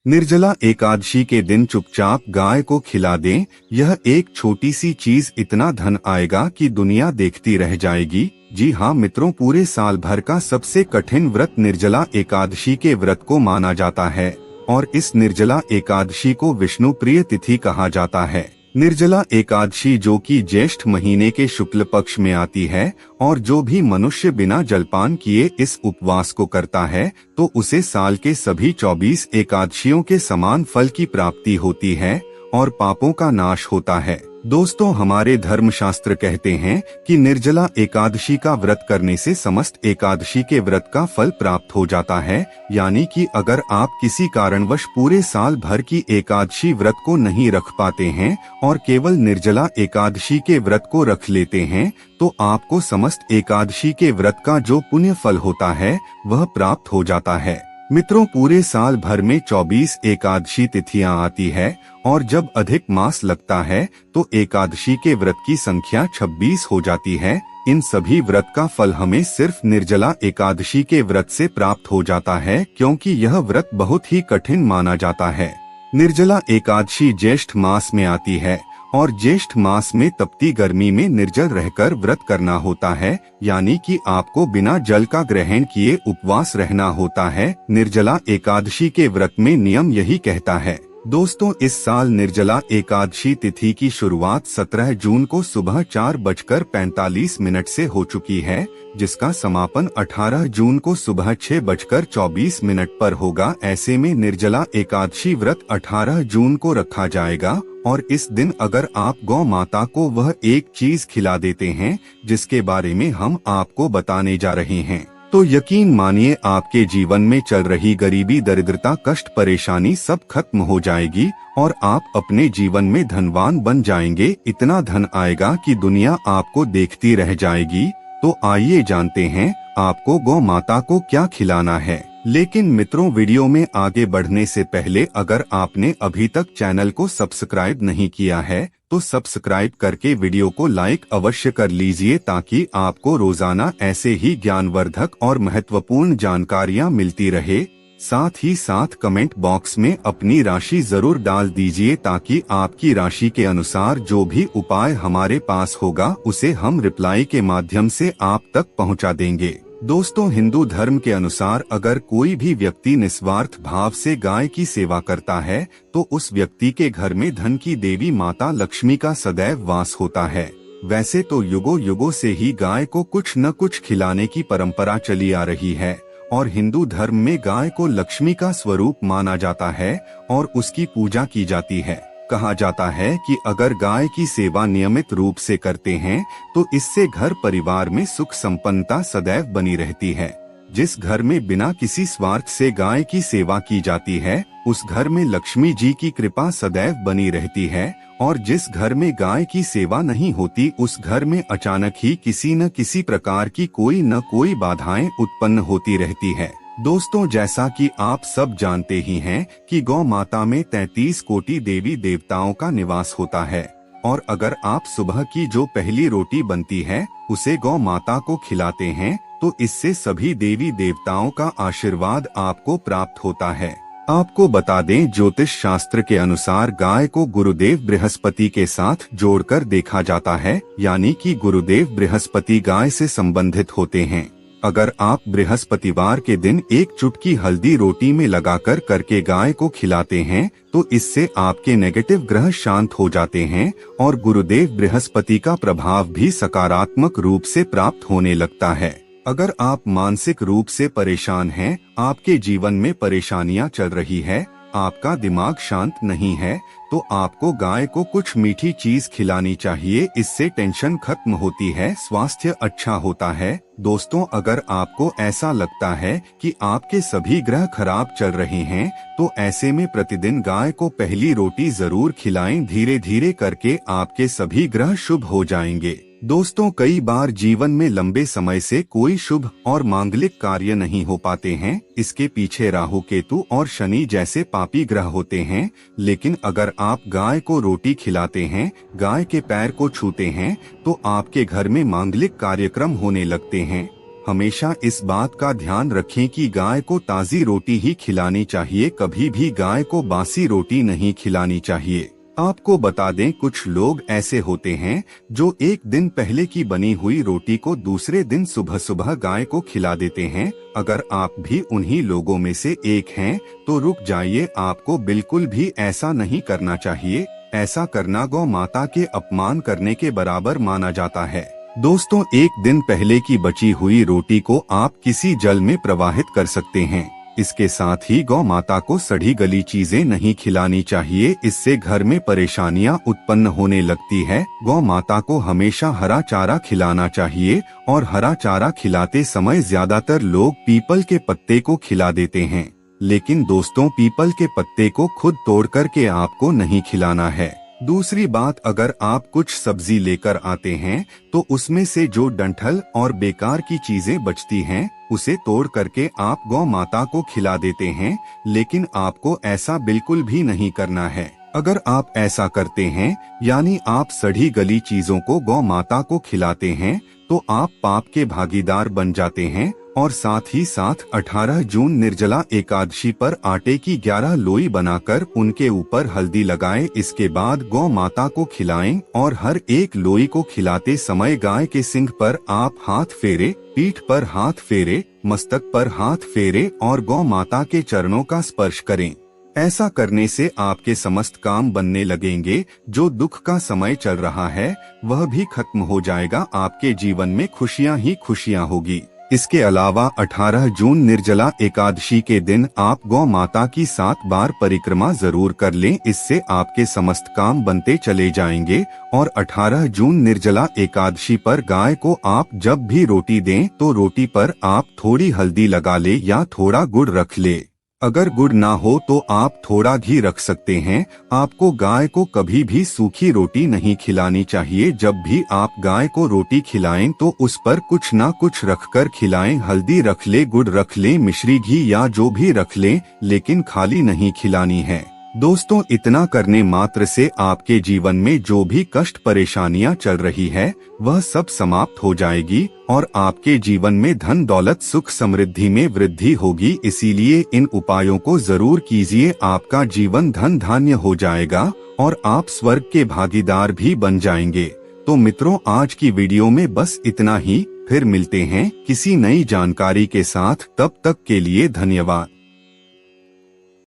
निर्जला एकादशी के दिन चुपचाप गाय को खिला दें। यह एक छोटी सी चीज इतना धन आएगा कि दुनिया देखती रह जाएगी। जी हाँ मित्रों, पूरे साल भर का सबसे कठिन व्रत निर्जला एकादशी के व्रत को माना जाता है और इस निर्जला एकादशी को विष्णु प्रिय तिथि कहा जाता है। निर्जला एकादशी जो कि ज्येष्ठ महीने के शुक्ल पक्ष में आती है और जो भी मनुष्य बिना जलपान किए इस उपवास को करता है तो उसे साल के सभी 24 एकादशियों के समान फल की प्राप्ति होती है और पापों का नाश होता है। दोस्तों, हमारे धर्मशास्त्र कहते हैं कि निर्जला एकादशी का व्रत करने से समस्त एकादशी के व्रत का फल प्राप्त हो जाता है। यानी कि अगर आप किसी कारणवश पूरे साल भर की एकादशी व्रत को नहीं रख पाते हैं और केवल निर्जला एकादशी के व्रत को रख लेते हैं तो आपको समस्त एकादशी के व्रत का जो पुण्य फल होता है वह प्राप्त हो जाता है। मित्रों, पूरे साल भर में 24 एकादशी तिथियां आती है और जब अधिक मास लगता है तो एकादशी के व्रत की संख्या 26 हो जाती है। इन सभी व्रत का फल हमें सिर्फ निर्जला एकादशी के व्रत से प्राप्त हो जाता है, क्योंकि यह व्रत बहुत ही कठिन माना जाता है। निर्जला एकादशी ज्येष्ठ मास में आती है और ज्येष्ठ मास में तपती गर्मी में निर्जल रहकर व्रत करना होता है, यानी कि आपको बिना जल का ग्रहण किए उपवास रहना होता है। निर्जला एकादशी के व्रत में नियम यही कहता है। दोस्तों, इस साल निर्जला एकादशी तिथि की शुरुआत 17 जून को सुबह 4:45 से हो चुकी है, जिसका समापन 18 जून को सुबह 6:24 पर होगा। ऐसे में निर्जला एकादशी व्रत 18 जून को रखा जाएगा और इस दिन अगर आप गौ माता को वह एक चीज खिला देते हैं जिसके बारे में हम आपको बताने जा रहे हैं, तो यकीन मानिए आपके जीवन में चल रही गरीबी, दरिद्रता, कष्ट, परेशानी सब खत्म हो जाएगी और आप अपने जीवन में धनवान बन जाएंगे। इतना धन आएगा कि दुनिया आपको देखती रह जाएगी। तो आइए जानते हैं आपको गौ माता को क्या खिलाना है। लेकिन मित्रों, वीडियो में आगे बढ़ने से पहले अगर आपने अभी तक चैनल को सब्सक्राइब नहीं किया है तो सब्सक्राइब करके वीडियो को लाइक अवश्य कर लीजिए, ताकि आपको रोजाना ऐसे ही ज्ञानवर्धक और महत्वपूर्ण जानकारियां मिलती रहे। साथ ही साथ कमेंट बॉक्स में अपनी राशि जरूर डाल दीजिए, ताकि आपकी राशि के अनुसार जो भी उपाय हमारे पास होगा उसे हम रिप्लाई के माध्यम से आप तक पहुंचा देंगे। दोस्तों, हिंदू धर्म के अनुसार अगर कोई भी व्यक्ति निस्वार्थ भाव से गाय की सेवा करता है तो उस व्यक्ति के घर में धन की देवी माता लक्ष्मी का सदैव वास होता है। वैसे तो युगों युगों से ही गाय को कुछ न कुछ खिलाने की परंपरा चली आ रही है और हिंदू धर्म में गाय को लक्ष्मी का स्वरूप माना जाता है और उसकी पूजा की जाती है। कहा जाता है कि अगर गाय की सेवा नियमित रूप से करते हैं तो इससे घर परिवार में सुख संपन्नता सदैव बनी रहती है। जिस घर में बिना किसी स्वार्थ से गाय की सेवा की जाती है उस घर में लक्ष्मी जी की कृपा सदैव बनी रहती है और जिस घर में गाय की सेवा नहीं होती उस घर में अचानक ही किसी न किसी प्रकार की कोई न कोई बाधाएं उत्पन्न होती रहती है। दोस्तों, जैसा कि आप सब जानते ही हैं कि गौ माता में 33 कोटि देवी देवताओं का निवास होता है और अगर आप सुबह की जो पहली रोटी बनती है उसे गौ माता को खिलाते हैं तो इससे सभी देवी देवताओं का आशीर्वाद आपको प्राप्त होता है। आपको बता दें, ज्योतिष शास्त्र के अनुसार गाय को गुरुदेव बृहस्पति के साथ जोड़कर देखा जाता है, यानी कि गुरुदेव बृहस्पति गाय से संबंधित होते हैं। अगर आप बृहस्पतिवार के दिन एक चुटकी हल्दी रोटी में लगाकर करके गाय को खिलाते हैं तो इससे आपके नेगेटिव ग्रह शांत हो जाते हैं और गुरुदेव बृहस्पति का प्रभाव भी सकारात्मक रूप से प्राप्त होने लगता है। अगर आप मानसिक रूप से परेशान हैं, आपके जीवन में परेशानियां चल रही है, आपका दिमाग शांत नहीं है, तो आपको गाय को कुछ मीठी चीज खिलानी चाहिए। इससे टेंशन खत्म होती है, स्वास्थ्य अच्छा होता है। दोस्तों, अगर आपको ऐसा लगता है कि आपके सभी ग्रह खराब चल रहे हैं तो ऐसे में प्रतिदिन गाय को पहली रोटी जरूर खिलाएं। धीरे धीरे करके आपके सभी ग्रह शुभ हो जाएंगे। दोस्तों, कई बार जीवन में लंबे समय से कोई शुभ और मांगलिक कार्य नहीं हो पाते हैं। इसके पीछे राहु, केतु और शनि जैसे पापी ग्रह होते हैं। लेकिन अगर आप गाय को रोटी खिलाते हैं, गाय के पैर को छूते हैं तो आपके घर में मांगलिक कार्यक्रम होने लगते हैं। हमेशा इस बात का ध्यान रखें कि गाय को ताज़ी रोटी ही खिलानी चाहिए, कभी भी गाय को बासी रोटी नहीं खिलानी चाहिए। आपको बता दें, कुछ लोग ऐसे होते हैं जो एक दिन पहले की बनी हुई रोटी को दूसरे दिन सुबह सुबह गाय को खिला देते हैं। अगर आप भी उन्हीं लोगों में से एक हैं, तो रुक जाइए, आपको बिल्कुल भी ऐसा नहीं करना चाहिए। ऐसा करना गौ माता के अपमान करने के बराबर माना जाता है। दोस्तों, एक दिन पहले की बची हुई रोटी को आप किसी जल में प्रवाहित कर सकते हैं। इसके साथ ही गौ माता को सड़ी गली चीजें नहीं खिलानी चाहिए, इससे घर में परेशानियां उत्पन्न होने लगती है। गौ माता को हमेशा हरा चारा खिलाना चाहिए और हरा चारा खिलाते समय ज्यादातर लोग पीपल के पत्ते को खिला देते हैं, लेकिन दोस्तों, पीपल के पत्ते को खुद तोड़ करके आपको नहीं खिलाना है। दूसरी बात, अगर आप कुछ सब्जी लेकर आते हैं तो उसमें से जो डंठल और बेकार की चीजें बचती हैं उसे तोड़ करके आप गौ माता को खिला देते हैं, लेकिन आपको ऐसा बिल्कुल भी नहीं करना है। अगर आप ऐसा करते हैं, यानी आप सड़ी गली चीजों को गौ माता को खिलाते हैं, तो आप पाप के भागीदार बन जाते हैं। और साथ ही साथ 18 जून निर्जला एकादशी पर आटे की 11 लोई बनाकर उनके ऊपर हल्दी लगाएं। इसके बाद गौ माता को खिलाएं और हर एक लोई को खिलाते समय गाय के सिंग पर आप हाथ फेरे, पीठ पर हाथ फेरे, मस्तक पर हाथ फेरे और गौ माता के चरणों का स्पर्श करें। ऐसा करने से आपके समस्त काम बनने लगेंगे। जो दुख का समय चल रहा है वह भी खत्म हो जाएगा। आपके जीवन में खुशियां ही खुशियां होगी। इसके अलावा 18 जून निर्जला एकादशी के दिन आप गौ माता की 7 बार परिक्रमा जरूर कर लें, इससे आपके समस्त काम बनते चले जाएंगे। और 18 जून निर्जला एकादशी पर गाय को आप जब भी रोटी दें तो रोटी पर आप थोड़ी हल्दी लगा ले या थोड़ा गुड़ रख ले। अगर गुड़ ना हो तो आप थोड़ा घी रख सकते हैं। आपको गाय को कभी भी सूखी रोटी नहीं खिलानी चाहिए। जब भी आप गाय को रोटी खिलाएं तो उस पर कुछ ना कुछ रखकर खिलाएं। हल्दी रख ले, गुड़ रख ले, मिश्री, घी या जो भी रख लें, लेकिन खाली नहीं खिलानी है। दोस्तों, इतना करने मात्र से आपके जीवन में जो भी कष्ट परेशानियां चल रही है वह सब समाप्त हो जाएगी और आपके जीवन में धन दौलत सुख समृद्धि में वृद्धि होगी। इसीलिए इन उपायों को जरूर कीजिए, आपका जीवन धन धान्य हो जाएगा और आप स्वर्ग के भागीदार भी बन जाएंगे। तो मित्रों, आज की वीडियो में बस इतना ही। फिर मिलते हैं किसी नई जानकारी के साथ। तब तक के लिए धन्यवाद।